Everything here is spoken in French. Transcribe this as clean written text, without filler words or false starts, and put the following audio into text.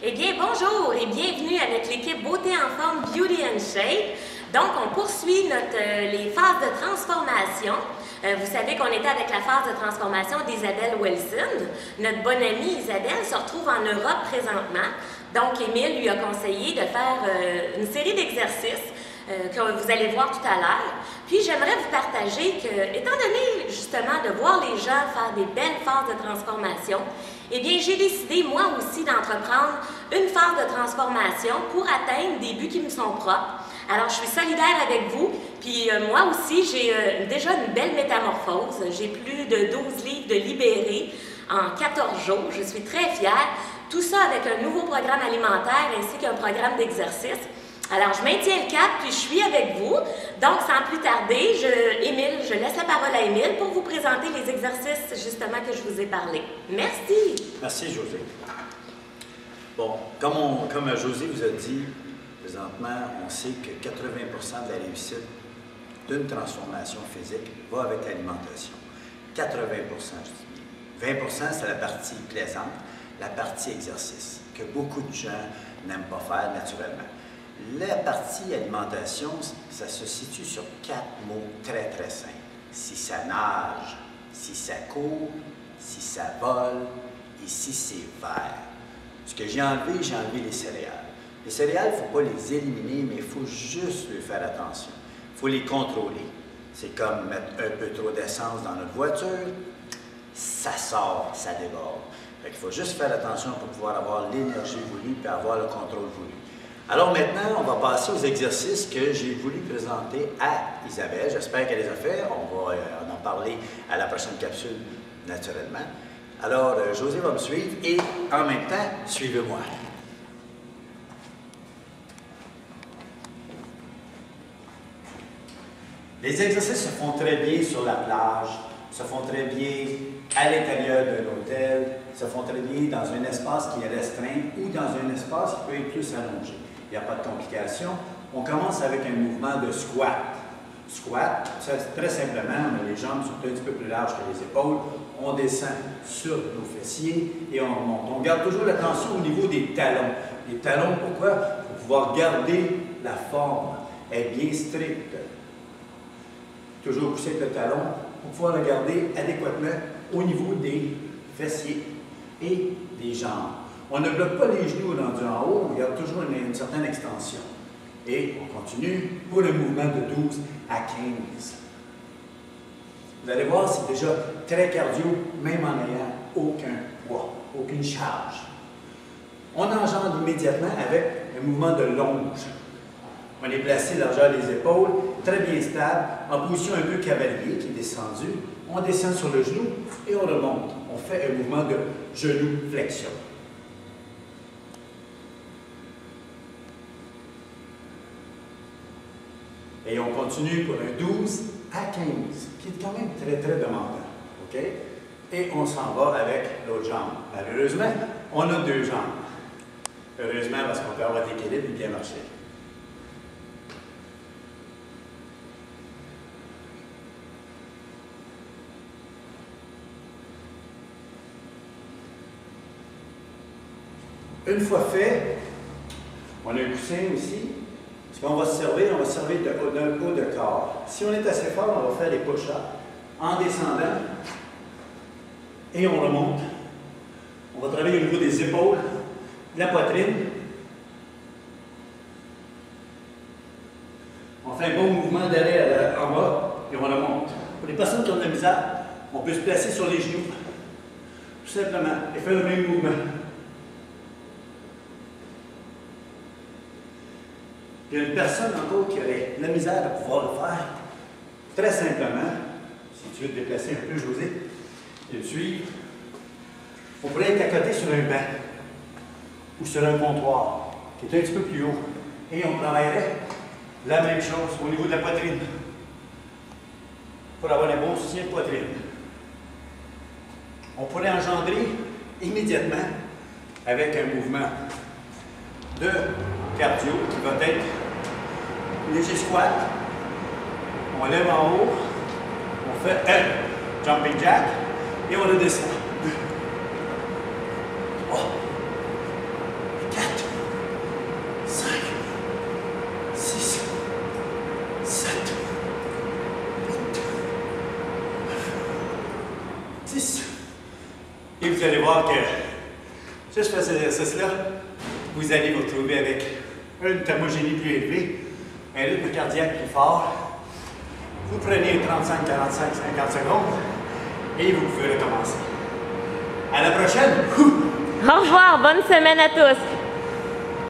Eh bien, bonjour et bienvenue avec l'équipe Beauté en forme Beauty and Shape. Donc, on poursuit les phases de transformation. Vous savez qu'on était avec la phase de transformation d'Isabelle Wilson. Notre bonne amie Isabelle se retrouve en Europe présentement. Donc, Émile lui a conseillé de faire une série d'exercices que vous allez voir tout à l'heure. Puis, j'aimerais vous partager que, étant donné justement de voir les gens faire des belles phases de transformation, eh bien, j'ai décidé moi aussi d'entreprendre une phase de transformation pour atteindre des buts qui me sont propres. Alors, je suis solidaire avec vous, puis moi aussi, j'ai déjà une belle métamorphose. J'ai plus de 12 livres de libérés en 14 jours. Je suis très fière. Tout ça avec un nouveau programme alimentaire ainsi qu'un programme d'exercice. Alors, je maintiens le cap, puis je suis avec vous. Donc, sans plus tarder, Émile, je laisse la parole à Émile pour vous présenter les exercices, justement, que je vous ai parlé. Merci. Merci, José. Bon, comme José vous a dit, présentement, on sait que 80% de la réussite d'une transformation physique va avec l'alimentation. 80%, je dis. 20%, c'est la partie plaisante, la partie exercice, que beaucoup de gens n'aiment pas faire naturellement. La partie alimentation, ça se situe sur 4 mots très, très simples. Si ça nage, si ça court, si ça vole et si c'est vert. Ce que j'ai enlevé les céréales. Les céréales, il ne faut pas les éliminer, mais il faut juste leur faire attention. Il faut les contrôler. C'est comme mettre un peu trop d'essence dans notre voiture, ça sort, ça déborde. Il faut juste faire attention pour pouvoir avoir l'énergie voulue et avoir le contrôle voulu. Alors maintenant, on va passer aux exercices que j'ai voulu présenter à Isabelle. J'espère qu'elle les a fait. On va en parler à la prochaine capsule, naturellement. Alors, José va me suivre et en même temps, suivez-moi. Les exercices se font très bien sur la plage, se font très bien à l'intérieur d'un hôtel, se font très bien dans un espace qui est restreint ou dans un espace qui peut être plus allongé. Il n'y a pas de complications. On commence avec un mouvement de squat. Squat, très simplement, on a les jambes sont un petit peu plus larges que les épaules. On descend sur nos fessiers et on remonte. On garde toujours l'attention au niveau des talons. Les talons, pourquoi? Pour pouvoir garder la forme, être bien stricte. Toujours pousser avec le talon pour pouvoir le garder adéquatement au niveau des fessiers et des jambes. On ne bloque pas les genoux rendus en haut, on garde toujours une certaine extension. Et on continue pour le mouvement de 12 à 15. Vous allez voir, c'est déjà très cardio, même en n'ayant aucun poids, aucune charge. On engendre immédiatement avec un mouvement de longe. On est placé largeur des épaules, très bien stable, en position un peu cavalier qui est descendu. On descend sur le genou et on remonte. On fait un mouvement de genou-flexion. Et on continue pour un 12 à 15, qui est quand même très, très demandant. OK? Et on s'en va avec l'autre jambe. Malheureusement, on a deux jambes. Heureusement, parce qu'on peut avoir de l'équilibre et bien marcher. Une fois fait, on a un coussin aussi. Ce qu'on va se servir, on va se servir d'un haut de corps. Si on est assez fort, on va faire les push-ups en descendant et on remonte. On va travailler au niveau des épaules, de la poitrine. On fait un bon mouvement d'arrêt en bas et on remonte. Pour les personnes qui ont de la misère, on peut se placer sur les genoux, tout simplement, et faire le même mouvement. Il y a une personne encore qui aurait la misère de pouvoir le faire. Très simplement, si tu veux te déplacer un peu, José, et me suivre, on pourrait être à côté sur un banc ou sur un comptoir qui est un petit peu plus haut. Et on travaillerait la même chose au niveau de la poitrine pour avoir un bon soutien de poitrine. On pourrait engendrer immédiatement avec un mouvement de cardio qui va être léger squat. On lève en haut, on fait un jumping jack et on le descend. 2, 3, 4. vous allez voir que juste faire cet exercice-là, vous allez vous retrouver avec une thermogénie plus élevée, un rythme cardiaque plus fort. Vous prenez 35, 45, 50 secondes et vous pouvez recommencer. À la prochaine! Au revoir, bonne semaine à tous!